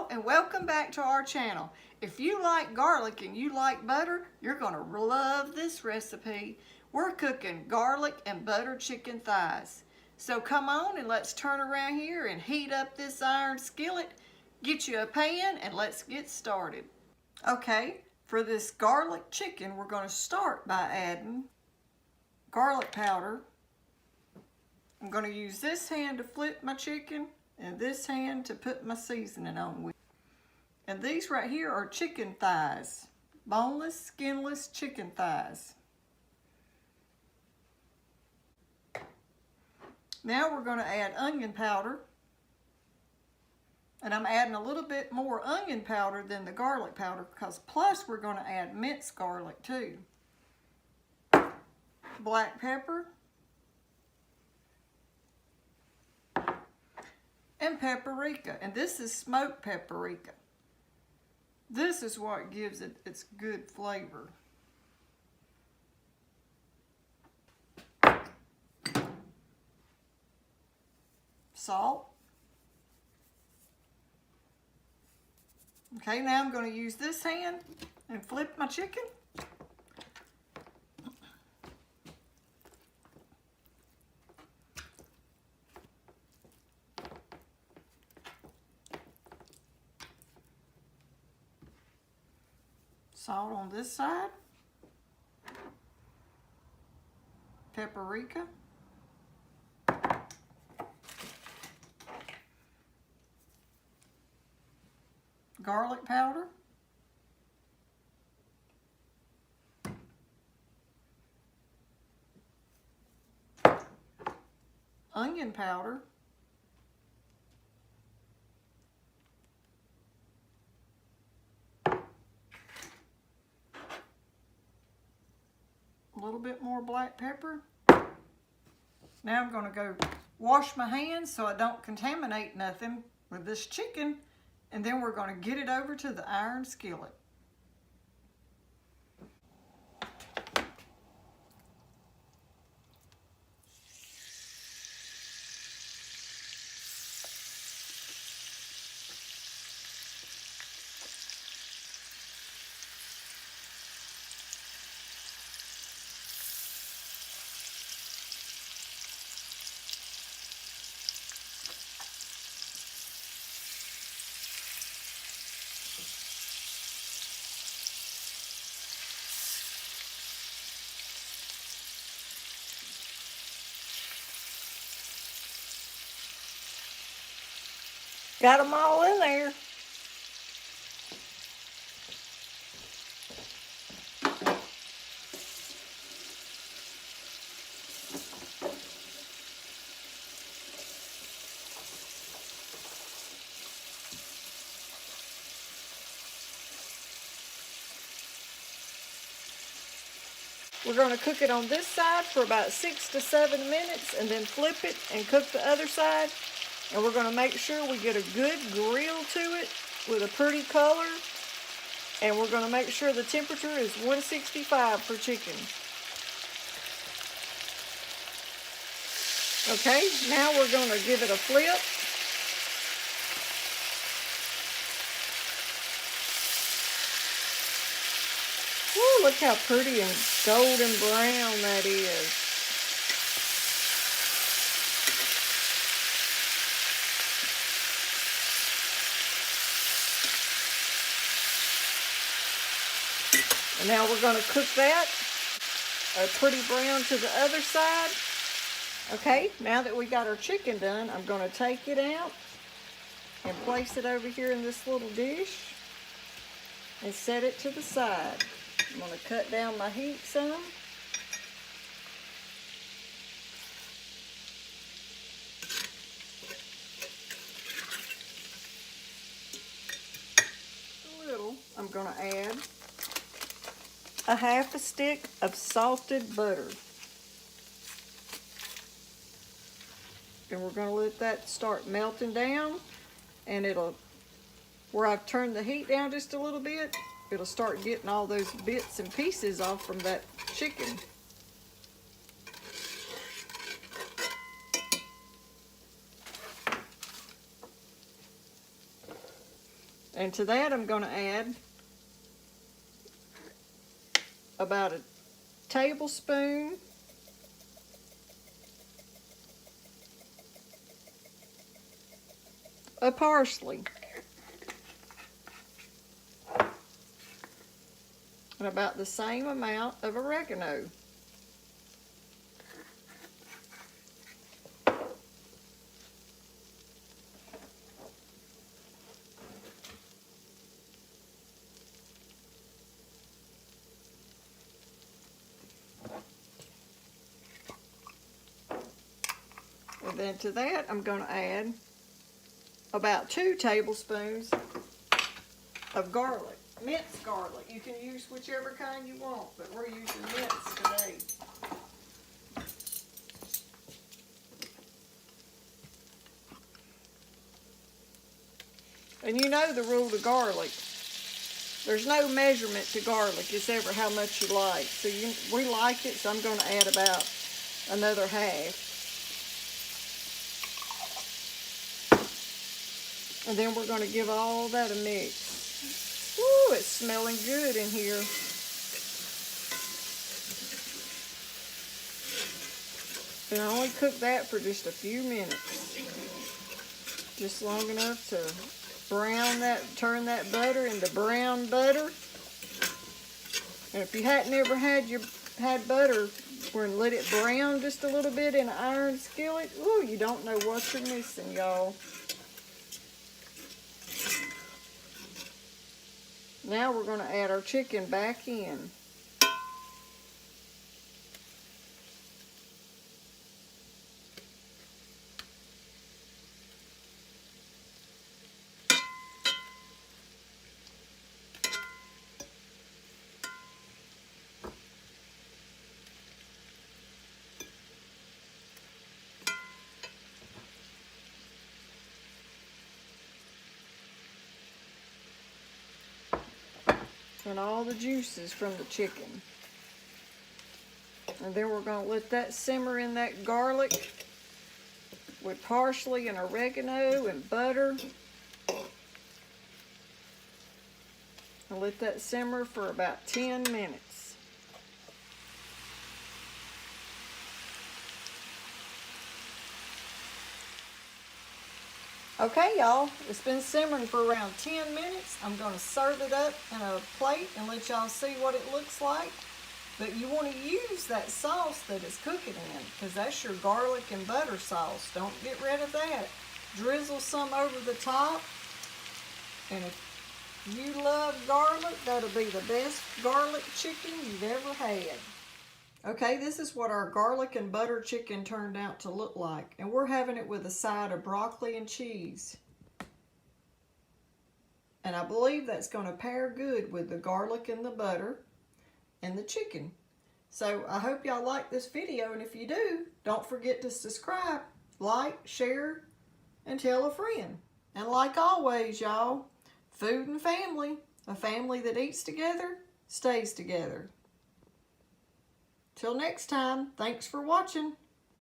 and welcome back to our channel. If you like garlic and you like butter, you're gonna love this recipe. We're cooking garlic and butter chicken thighs. So come on and let's turn around here and heat up this iron skillet. Get you a pan and let's get started. Okay, for this garlic chicken, we're gonna start by adding garlic powder. I'm gonna use this hand to flip my chicken and this hand to put my seasoning on with. And these right here are chicken thighs, boneless, skinless chicken thighs. Now we're going to add onion powder, and I'm adding a little bit more onion powder than the garlic powder because plus we're going to add minced garlic too. Black pepper and paprika, and this is smoked paprika. This is what gives it its good flavor. Salt. Okay, now I'm going to use this hand and flip my chicken. Salt on this side. Paprika. Garlic powder. Onion powder. A little bit more black pepper. Now I'm going to go wash my hands so I don't contaminate nothing with this chicken, and then we're going to get it over to the iron skillet. Got them all in there. We're going to cook it on this side for about 6 to 7 minutes and then flip it and cook the other side. And we're going to make sure we get a good grill to it with a pretty color. And we're going to make sure the temperature is 165 for chicken. Okay, now we're going to give it a flip. Woo, look how pretty and golden brown that is. And now we're going to cook that a pretty brown to the other side. Okay, now that we got our chicken done, I'm going to take it out and place it over here in this little dish and set it to the side. I'm going to cut down my heat some. A little, I'm going to add a half a stick of salted butter. And we're going to let that start melting down, and it'll, where I've turned the heat down just a little bit, it'll start getting all those bits and pieces off from that chicken. And to that I'm going to add about a tablespoon of parsley. And about the same amount of oregano. And then to that, I'm going to add about 2 tablespoons of garlic. Minced garlic. You can use whichever kind you want, but we're using minced today. And you know the rule to garlic. There's no measurement to garlic. It's ever how much you like. So we like it, so I'm going to add about another half. And then we're going to give all that a mix. Woo, it's smelling good in here. And I only cook that for just a few minutes. Just long enough to brown that, turn that butter into brown butter. And if you hadn't ever had butter and let it brown just a little bit in an iron skillet, ooh, you don't know what you're missing, y'all. Now we're going to add our chicken back in. And all the juices from the chicken. And then we're going to let that simmer in that garlic with parsley and oregano and butter. And let that simmer for about 10 minutes. Okay, y'all, it's been simmering for around 10 minutes. I'm going to serve it up in a plate and let y'all see what it looks like. But you want to use that sauce that it's cooking in, because that's your garlic and butter sauce. Don't get rid of that. Drizzle some over the top. And if you love garlic, that'll be the best garlic chicken you've ever had. Okay, this is what our garlic and butter chicken turned out to look like. And we're having it with a side of broccoli and cheese. And I believe that's going to pair good with the garlic and the butter and the chicken. So I hope y'all like this video. And if you do, don't forget to subscribe, like, share, and tell a friend. And like always, y'all, food and family. A family that eats together stays together. Till next time, thanks for watching.